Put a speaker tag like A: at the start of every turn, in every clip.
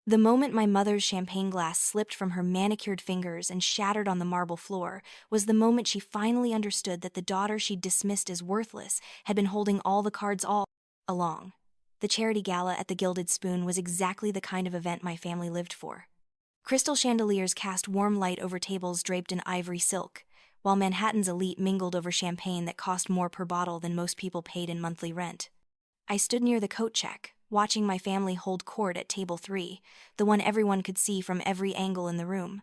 A: The moment my mother's champagne glass slipped from her manicured fingers and shattered on the marble floor was the moment she finally understood that the daughter she'd dismissed as worthless had been holding all the cards all along. The charity gala at the Gilded Spoon was exactly the kind of event my family lived for. Crystal chandeliers cast warm light over tables draped in ivory silk, while Manhattan's elite mingled over champagne that cost more per bottle than most people paid in monthly rent. I stood near the coat check, watching my family hold court at table 3, the one everyone could see from every angle in the room.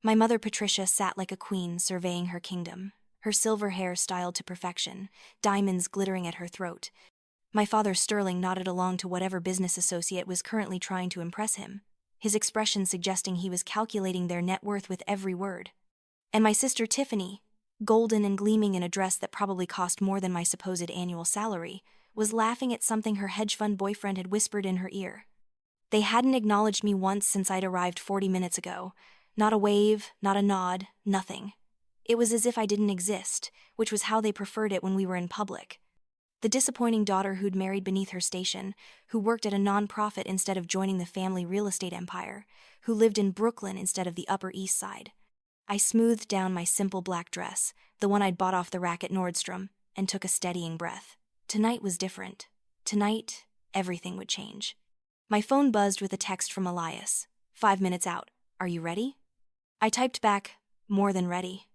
A: My mother Patricia sat like a queen surveying her kingdom, her silver hair styled to perfection, diamonds glittering at her throat. My father Sterling nodded along to whatever business associate was currently trying to impress him, his expression suggesting he was calculating their net worth with every word. And my sister Tiffany, golden and gleaming in a dress that probably cost more than my supposed annual salary, was laughing at something her hedge fund boyfriend had whispered in her ear. They hadn't acknowledged me once since I'd arrived 40 minutes ago. Not a wave, not a nod, nothing. It was as if I didn't exist, which was how they preferred it when we were in public. The disappointing daughter who'd married beneath her station, who worked at a non-profit instead of joining the family real estate empire, who lived in Brooklyn instead of the Upper East Side. I smoothed down my simple black dress, the one I'd bought off the rack at Nordstrom, and took a steadying breath. Tonight was different. Tonight, everything would change. My phone buzzed with a text from Elias. 5 minutes out. Are you ready? I typed back, more than ready.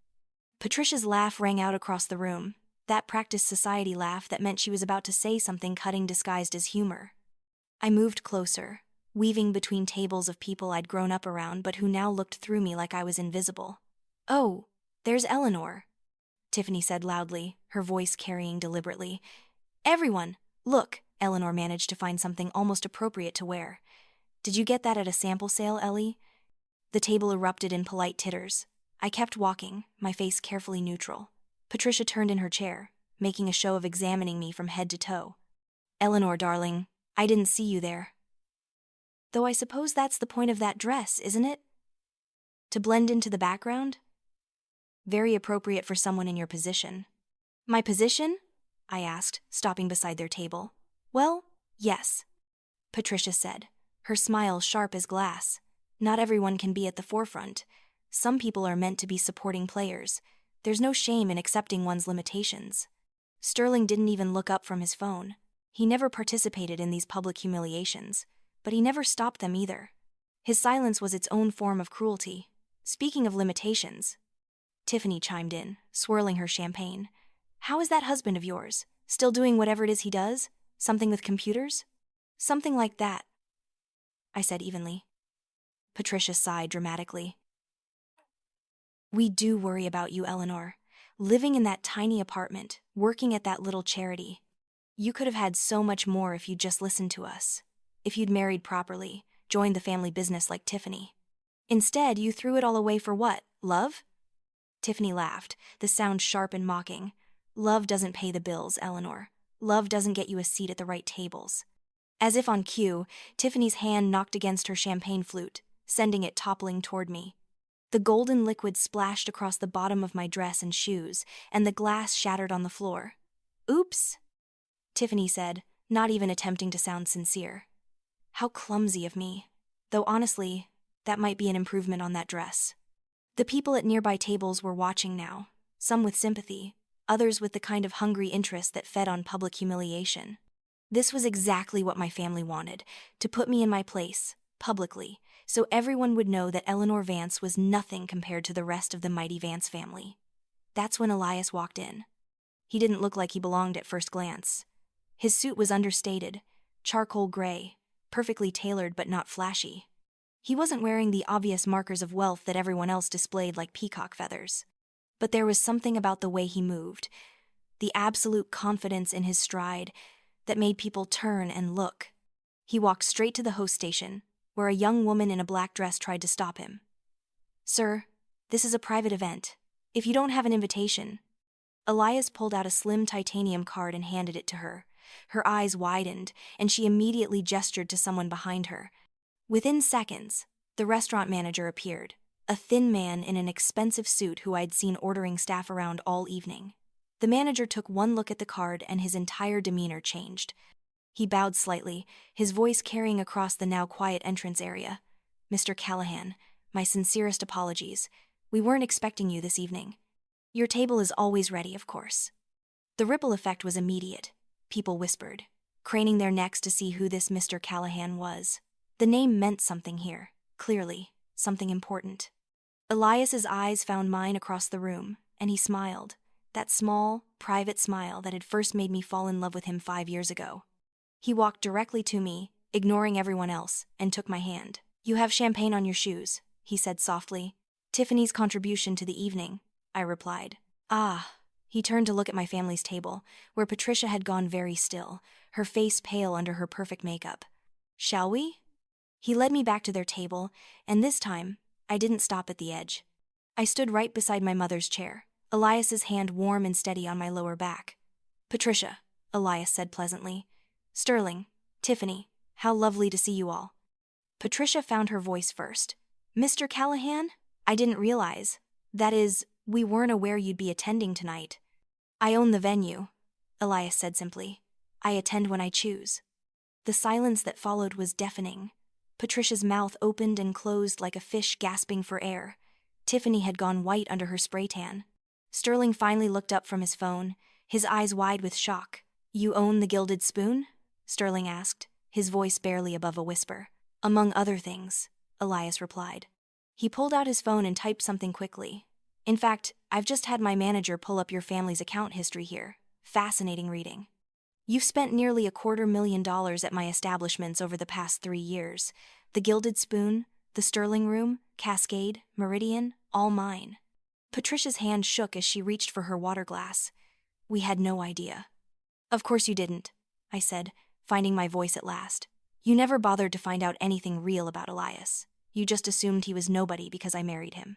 A: Patricia's laugh rang out across the room, that practiced society laugh that meant she was about to say something cutting disguised as humor. I moved closer, weaving between tables of people I'd grown up around but who now looked through me like I was invisible. Oh, there's Eleanor, Tiffany said loudly, her voice carrying deliberately. Everyone, look, Eleanor managed to find something almost appropriate to wear. Did you get that at a sample sale, Ellie? The table erupted in polite titters. I kept walking, my face carefully neutral. Patricia turned in her chair, making a show of examining me from head to toe. Eleanor, darling, I didn't see you there. Though I suppose that's the point of that dress, isn't it? To blend into the background? Very appropriate for someone in your position. My position? I asked, stopping beside their table. Well, yes, Patricia said, her smile sharp as glass. Not everyone can be at the forefront. Some people are meant to be supporting players. There's no shame in accepting one's limitations. Sterling didn't even look up from his phone. He never participated in these public humiliations, but he never stopped them either. His silence was its own form of cruelty. Speaking of limitations, Tiffany chimed in, swirling her champagne. How is that husband of yours? Still doing whatever it is he does? Something with computers? Something like that, I said evenly. Patricia sighed dramatically. We do worry about you, Eleanor. Living in that tiny apartment, working at that little charity. You could have had so much more if you'd just listened to us. If you'd married properly, joined the family business like Tiffany. Instead, you threw it all away for what? Love? Tiffany laughed, the sound sharp and mocking. Love doesn't pay the bills, Eleanor. Love doesn't get you a seat at the right tables. As if on cue, Tiffany's hand knocked against her champagne flute, sending it toppling toward me. The golden liquid splashed across the bottom of my dress and shoes, and the glass shattered on the floor. Oops, Tiffany said, not even attempting to sound sincere. How clumsy of me. Though honestly, that might be an improvement on that dress. The people at nearby tables were watching now, some with sympathy, others with the kind of hungry interest that fed on public humiliation. This was exactly what my family wanted, to put me in my place, publicly, so everyone would know that Eleanor Vance was nothing compared to the rest of the mighty Vance family. That's when Elias walked in. He didn't look like he belonged at first glance. His suit was understated, charcoal gray, perfectly tailored but not flashy. He wasn't wearing the obvious markers of wealth that everyone else displayed like peacock feathers. But there was something about the way he moved, the absolute confidence in his stride, that made people turn and look. He walked straight to the host station, where a young woman in a black dress tried to stop him. Sir, this is a private event. If you don't have an invitation. Elias pulled out a slim titanium card and handed it to her. Her eyes widened, and she immediately gestured to someone behind her. Within seconds, the restaurant manager appeared, a thin man in an expensive suit who I'd seen ordering staff around all evening. The manager took one look at the card and his entire demeanor changed. He bowed slightly, his voice carrying across the now quiet entrance area. "Mr. Callahan, my sincerest apologies. We weren't expecting you this evening. Your table is always ready, of course." The ripple effect was immediate. People whispered, craning their necks to see who this Mr. Callahan was. The name meant something here, clearly, something important. Elias's eyes found mine across the room, and he smiled, that small, private smile that had first made me fall in love with him 5 years ago. He walked directly to me, ignoring everyone else, and took my hand. "You have champagne on your shoes," he said softly. "Tiffany's contribution to the evening," I replied. "Ah." He turned to look at my family's table, where Patricia had gone very still, her face pale under her perfect makeup. "Shall we?" He led me back to their table, and this time, I didn't stop at the edge. I stood right beside my mother's chair, Elias's hand warm and steady on my lower back. "Patricia," Elias said pleasantly. "Sterling, Tiffany, how lovely to see you all." Patricia found her voice first. "Mr. Callahan? I didn't realize. That is, we weren't aware you'd be attending tonight." "I own the venue," Elias said simply. "I attend when I choose." The silence that followed was deafening. Patricia's mouth opened and closed like a fish gasping for air. Tiffany had gone white under her spray tan. Sterling finally looked up from his phone, his eyes wide with shock. "You own the Gilded Spoon?" Sterling asked, his voice barely above a whisper. "Among other things," Elias replied. He pulled out his phone and typed something quickly. "In fact, I've just had my manager pull up your family's account history here. Fascinating reading. You've spent nearly $250,000 at my establishments over the past 3 years. The Gilded Spoon, the Sterling Room, Cascade, Meridian, all mine." Patricia's hand shook as she reached for her water glass. "We had no idea." "Of course you didn't," I said, finding my voice at last. "You never bothered to find out anything real about Elias. You just assumed he was nobody because I married him."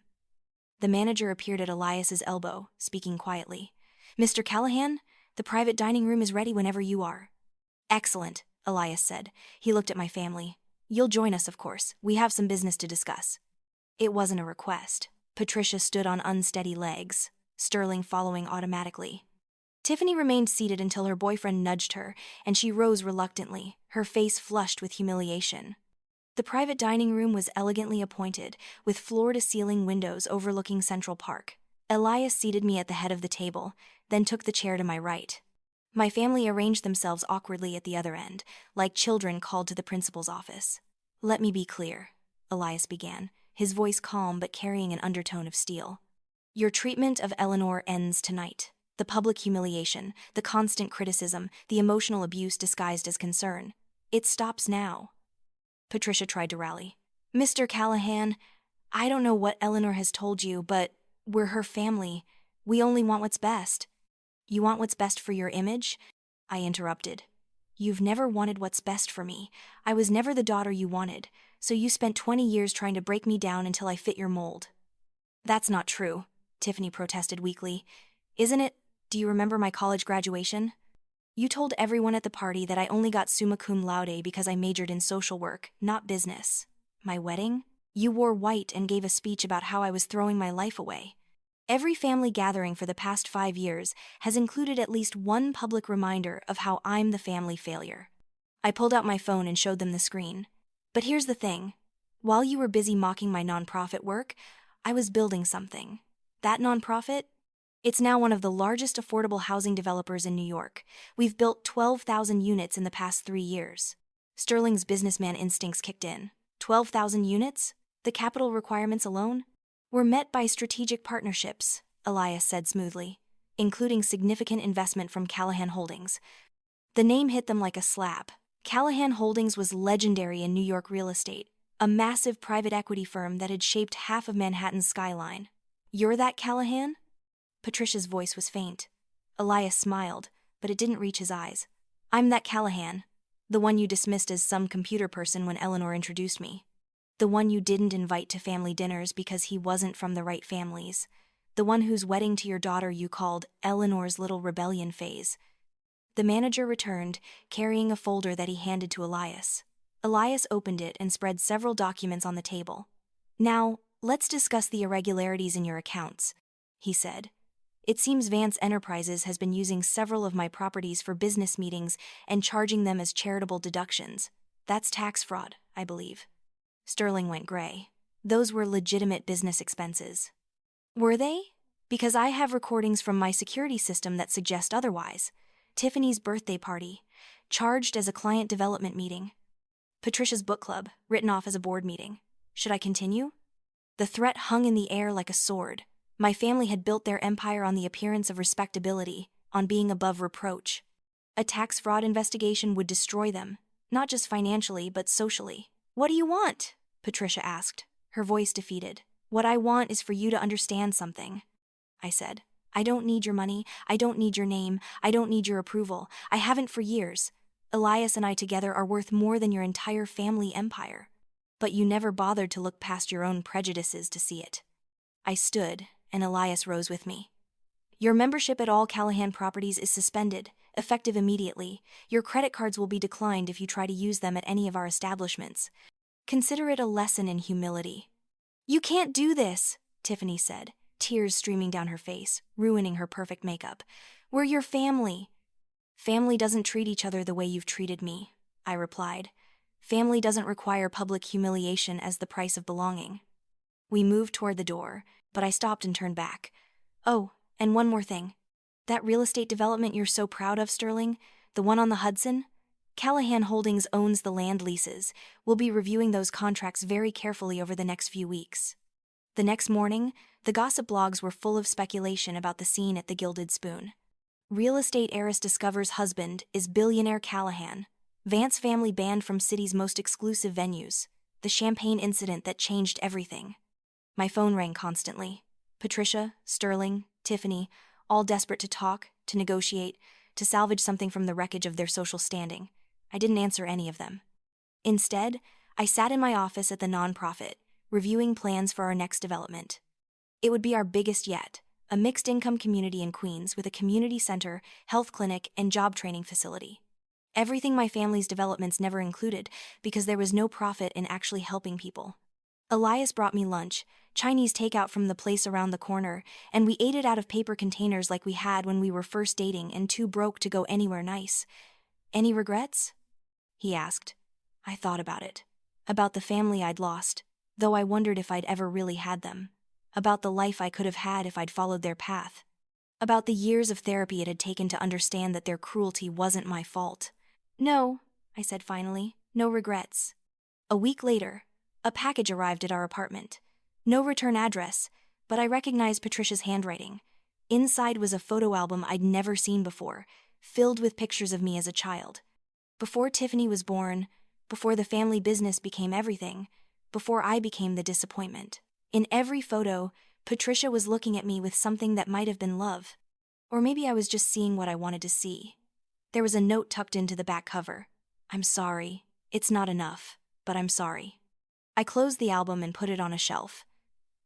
A: The manager appeared at Elias's elbow, speaking quietly. "Mr. Callahan, the private dining room is ready whenever you are." "Excellent," Elias said. He looked at my family. "You'll join us, of course. We have some business to discuss." It wasn't a request. Patricia stood on unsteady legs, Sterling following automatically. Tiffany remained seated until her boyfriend nudged her, and she rose reluctantly, her face flushed with humiliation. The private dining room was elegantly appointed, with floor-to-ceiling windows overlooking Central Park. Elias seated me at the head of the table, then took the chair to my right. My family arranged themselves awkwardly at the other end, like children called to the principal's office. "Let me be clear," Elias began, his voice calm but carrying an undertone of steel. "Your treatment of Eleanor ends tonight. The public humiliation, the constant criticism, the emotional abuse disguised as concern. It stops now." Patricia tried to rally. "Mr. Callahan, I don't know what Eleanor has told you, but we're her family. We only want what's best." "You want what's best for your image?" I interrupted. "You've never wanted what's best for me. I was never the daughter you wanted, so you spent 20 years trying to break me down until I fit your mold." "That's not true," Tiffany protested weakly. "Isn't it? Do you remember my college graduation? You told everyone at the party that I only got summa cum laude because I majored in social work, not business. My wedding? You wore white and gave a speech about how I was throwing my life away. Every family gathering for the past 5 years has included at least one public reminder of how I'm the family failure." I pulled out my phone and showed them the screen. "But here's the thing. While you were busy mocking my nonprofit work, I was building something. That nonprofit? It's now one of the largest affordable housing developers in New York. We've built 12,000 units in the past 3 years." Sterling's businessman instincts kicked in. 12,000 units? The capital requirements alone? "We're met by strategic partnerships," Elias said smoothly, "including significant investment from Callahan Holdings." The name hit them like a slap. Callahan Holdings was legendary in New York real estate, a massive private equity firm that had shaped half of Manhattan's skyline. "You're that Callahan?" Patricia's voice was faint. Elias smiled, but it didn't reach his eyes. "I'm that Callahan, the one you dismissed as some computer person when Eleanor introduced me. The one you didn't invite to family dinners because he wasn't from the right families. The one whose wedding to your daughter you called Eleanor's little rebellion phase." The manager returned, carrying a folder that he handed to Elias. Elias opened it and spread several documents on the table. "Now, let's discuss the irregularities in your accounts," he said. It seems Vance Enterprises has been using several of my properties for business meetings and charging them as charitable deductions. That's tax fraud, I believe. Sterling went gray. Those were legitimate business expenses. Were they? Because I have recordings from my security system that suggest otherwise. Tiffany's birthday party, charged as a client development meeting. Patricia's book club, written off as a board meeting. Should I continue? The threat hung in the air like a sword. My family had built their empire on the appearance of respectability, on being above reproach. A tax fraud investigation would destroy them, not just financially but socially. What do you want? Patricia asked, her voice defeated. What I want is for you to understand something, I said. I don't need your money, I don't need your name, I don't need your approval. I haven't for years. Elias and I together are worth more than your entire family empire. But you never bothered to look past your own prejudices to see it. I stood, and Elias rose with me. Your membership at all Callahan properties is suspended, effective immediately. Your credit cards will be declined if you try to use them at any of our establishments. Consider it a lesson in humility. You can't do this, Tiffany said, tears streaming down her face, ruining her perfect makeup. We're your family. Family doesn't treat each other the way you've treated me, I replied. Family doesn't require public humiliation as the price of belonging. We moved toward the door, but I stopped and turned back. Oh, and one more thing. That real estate development you're so proud of, Sterling, the one on the Hudson? Callahan Holdings owns the land leases. We'll be reviewing those contracts very carefully over the next few weeks. The next morning, the gossip blogs were full of speculation about the scene at the Gilded Spoon. Real estate heiress discovers husband is billionaire Callahan. Vance family banned from city's most exclusive venues. The champagne incident that changed everything. My phone rang constantly. Patricia, Sterling, Tiffany, all desperate to talk, to negotiate, to salvage something from the wreckage of their social standing. I didn't answer any of them. Instead, I sat in my office at the nonprofit, reviewing plans for our next development. It would be our biggest yet, a mixed-income community in Queens with a community center, health clinic, and job training facility. Everything my family's developments never included because there was no profit in actually helping people. Elias brought me lunch, Chinese takeout from the place around the corner, and we ate it out of paper containers like we had when we were first dating and too broke to go anywhere nice. Any regrets? He asked. I thought about it. About the family I'd lost, though I wondered if I'd ever really had them. About the life I could have had if I'd followed their path. About the years of therapy it had taken to understand that their cruelty wasn't my fault. No, I said finally, no regrets. A week later, a package arrived at our apartment. No return address, but I recognized Patricia's handwriting. Inside was a photo album I'd never seen before, filled with pictures of me as a child. Before Tiffany was born, before the family business became everything, before I became the disappointment. In every photo, Patricia was looking at me with something that might have been love. Or maybe I was just seeing what I wanted to see. There was a note tucked into the back cover. I'm sorry. It's not enough, but I'm sorry. I closed the album and put it on a shelf.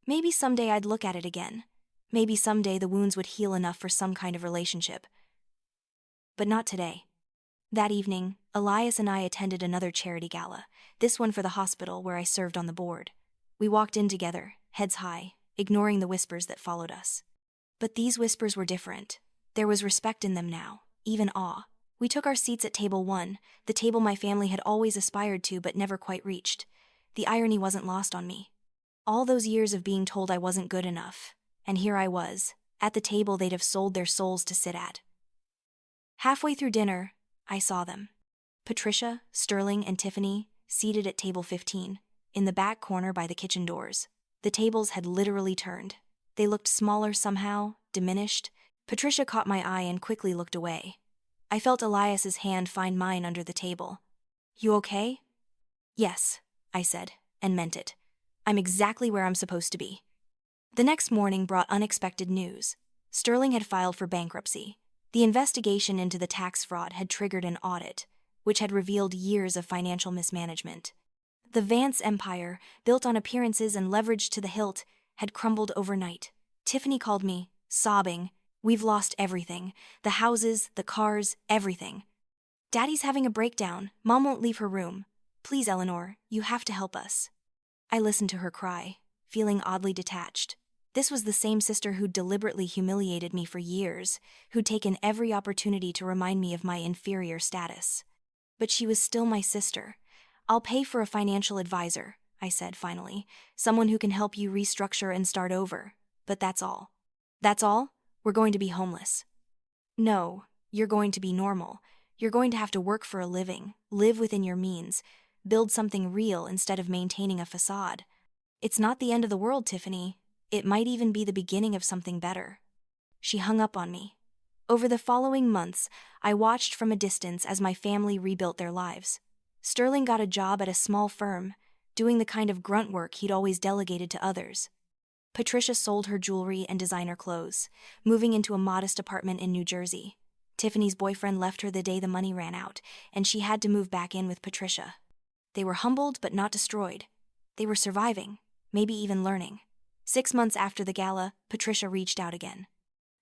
A: Maybe someday I'd look at it again. Maybe someday the wounds would heal enough for some kind of relationship. But not today. That evening, Elias and I attended another charity gala, this one for the hospital where I served on the board. We walked in together, heads high, ignoring the whispers that followed us. But these whispers were different. There was respect in them now, even awe. We took our seats at table 1, the table my family had always aspired to but never quite reached. The irony wasn't lost on me. All those years of being told I wasn't good enough, and here I was, at the table they'd have sold their souls to sit at. Halfway through dinner, I saw them. Patricia, Sterling, and Tiffany, seated at table 15, in the back corner by the kitchen doors. The tables had literally turned. They looked smaller somehow, diminished. Patricia caught my eye and quickly looked away. I felt Elias's hand find mine under the table. You okay? Yes, I said, and meant it. I'm exactly where I'm supposed to be. The next morning brought unexpected news. Sterling had filed for bankruptcy. The investigation into the tax fraud had triggered an audit, which had revealed years of financial mismanagement. The Vance empire, built on appearances and leveraged to the hilt, had crumbled overnight. Tiffany called me, sobbing. We've lost everything. The houses, the cars, everything. Daddy's having a breakdown. Mom won't leave her room. Please, Eleanor, you have to help us. I listened to her cry, feeling oddly detached. This was the same sister who'd deliberately humiliated me for years, who'd taken every opportunity to remind me of my inferior status. But she was still my sister. "I'll pay for a financial advisor," I said finally, "someone who can help you restructure and start over. But that's all." "That's all? We're going to be homeless." "No, you're going to be normal. You're going to have to work for a living, live within your means, build something real instead of maintaining a facade. It's not the end of the world, Tiffany. It might even be the beginning of something better." She hung up on me. Over the following months, I watched from a distance as my family rebuilt their lives. Sterling got a job at a small firm, doing the kind of grunt work he'd always delegated to others. Patricia sold her jewelry and designer clothes, moving into a modest apartment in New Jersey. Tiffany's boyfriend left her the day the money ran out, and she had to move back in with Patricia. They were humbled but not destroyed. They were surviving, maybe even learning. 6 months after the gala, Patricia reached out again.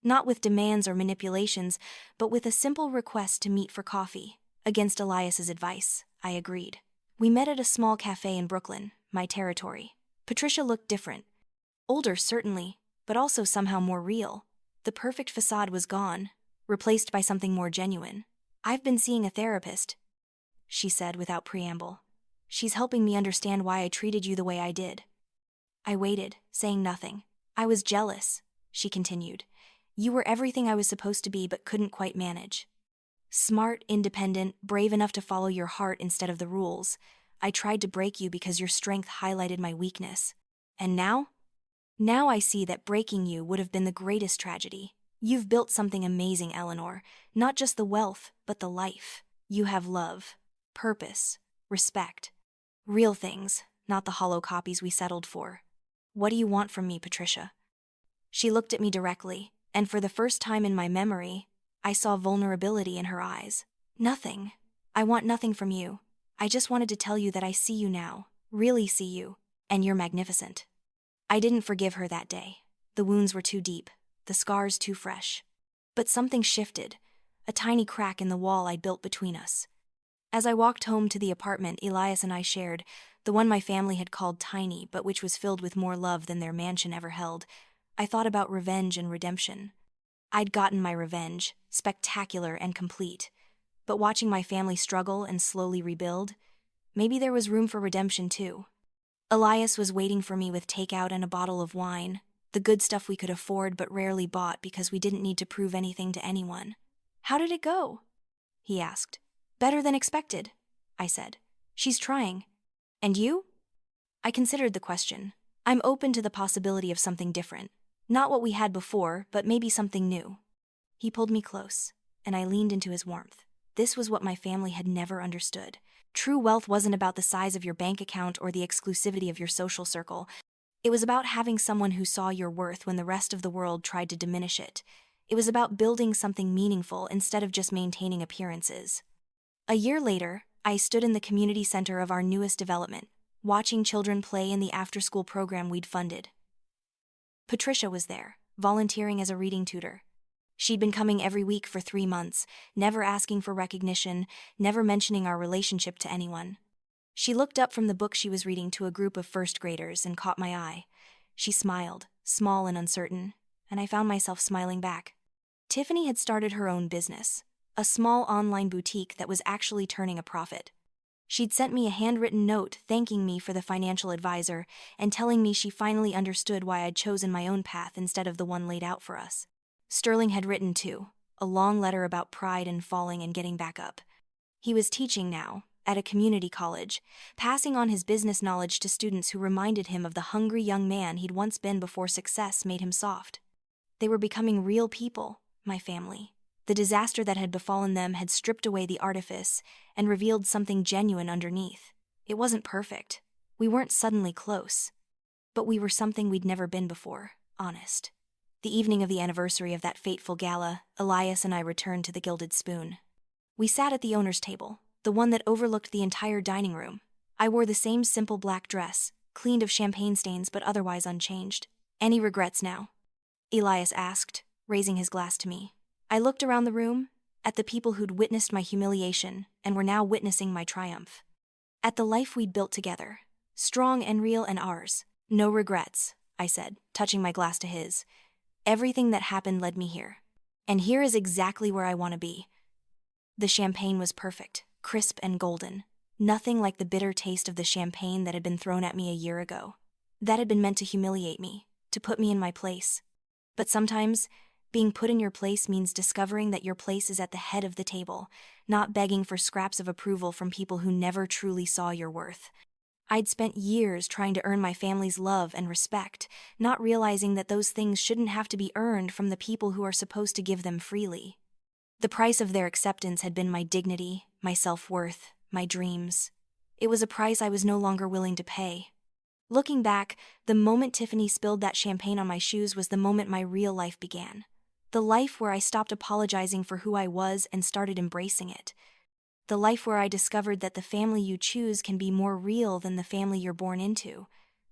A: Not with demands or manipulations, but with a simple request to meet for coffee. Against Elias's advice, I agreed. We met at a small cafe in Brooklyn, my territory. Patricia looked different. Older, certainly, but also somehow more real. The perfect facade was gone, replaced by something more genuine. "I've been seeing a therapist," she said without preamble. "She's helping me understand why I treated you the way I did." I waited, saying nothing. "I was jealous," she continued. "You were everything I was supposed to be but couldn't quite manage. Smart, independent, brave enough to follow your heart instead of the rules. I tried to break you because your strength highlighted my weakness. And now? Now I see that breaking you would have been the greatest tragedy. You've built something amazing, Eleanor. Not just the wealth, but the life. You have love, purpose, respect. Real things, not the hollow copies we settled for. What do you want from me, Patricia?" She looked at me directly, and for the first time in my memory, I saw vulnerability in her eyes. "Nothing. I want nothing from you. I just wanted to tell you that I see you now, really see you, and you're magnificent." I didn't forgive her that day. The wounds were too deep, the scars too fresh. But something shifted, a tiny crack in the wall I'd built between us. As I walked home to the apartment Elias and I shared, the one my family had called tiny but which was filled with more love than their mansion ever held, I thought about revenge and redemption. I'd gotten my revenge, spectacular and complete. But watching my family struggle and slowly rebuild, maybe there was room for redemption too. Elias was waiting for me with takeout and a bottle of wine, the good stuff we could afford but rarely bought because we didn't need to prove anything to anyone. "How did it go?" he asked. "Better than expected," I said. "She's trying." "And you?" I considered the question. I'm open to the possibility of something different. Not what we had before, but maybe something new. He pulled me close, and I leaned into his warmth. This was what my family had never understood. True wealth wasn't about the size of your bank account or the exclusivity of your social circle. It was about having someone who saw your worth when the rest of the world tried to diminish it. It was about building something meaningful instead of just maintaining appearances. A year later, I stood in the community center of our newest development, watching children play in the after-school program we'd funded. Patricia was there, volunteering as a reading tutor. She'd been coming every week for 3 months, never asking for recognition, never mentioning our relationship to anyone. She looked up from the book she was reading to a group of first graders and caught my eye. She smiled, small and uncertain, and I found myself smiling back. Tiffany had started her own business, a small online boutique that was actually turning a profit. She'd sent me a handwritten note thanking me for the financial advisor and telling me she finally understood why I'd chosen my own path instead of the one laid out for us. Sterling had written too, a long letter about pride and falling and getting back up. He was teaching now, at a community college, passing on his business knowledge to students who reminded him of the hungry young man he'd once been before success made him soft. They were becoming real people, my family. The disaster that had befallen them had stripped away the artifice and revealed something genuine underneath. It wasn't perfect. We weren't suddenly close. But we were something we'd never been before, honest. The evening of the anniversary of that fateful gala, Elias and I returned to the Gilded Spoon. We sat at the owner's table, the one that overlooked the entire dining room. I wore the same simple black dress, cleaned of champagne stains but otherwise unchanged. "Any regrets now?" Elias asked, raising his glass to me. I looked around the room, at the people who'd witnessed my humiliation and were now witnessing my triumph. At the life we'd built together, strong and real and ours. "No regrets," I said, touching my glass to his. Everything that happened led me here. And here is exactly where I want to be. The champagne was perfect, crisp and golden. Nothing like the bitter taste of the champagne that had been thrown at me a year ago. That had been meant to humiliate me, to put me in my place. But sometimes, being put in your place means discovering that your place is at the head of the table, not begging for scraps of approval from people who never truly saw your worth. I'd spent years trying to earn my family's love and respect, not realizing that those things shouldn't have to be earned from the people who are supposed to give them freely. The price of their acceptance had been my dignity, my self-worth, my dreams. It was a price I was no longer willing to pay. Looking back, the moment Tiffany spilled that champagne on my shoes was the moment my real life began. The life where I stopped apologizing for who I was and started embracing it. The life where I discovered that the family you choose can be more real than the family you're born into.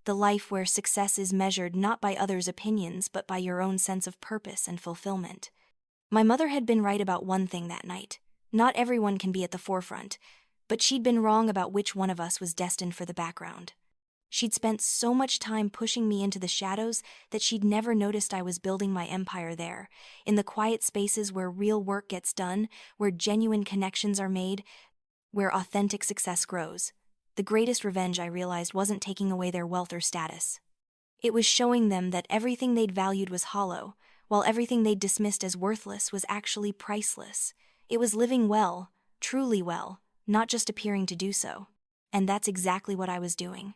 A: The life where success is measured not by others' opinions but by your own sense of purpose and fulfillment. My mother had been right about one thing that night. Not everyone can be at the forefront, but she'd been wrong about which one of us was destined for the background. She'd spent so much time pushing me into the shadows that she'd never noticed I was building my empire there, in the quiet spaces where real work gets done, where genuine connections are made, where authentic success grows. The greatest revenge, I realized, wasn't taking away their wealth or status. It was showing them that everything they'd valued was hollow, while everything they'd dismissed as worthless was actually priceless. It was living well, truly well, not just appearing to do so. And that's exactly what I was doing.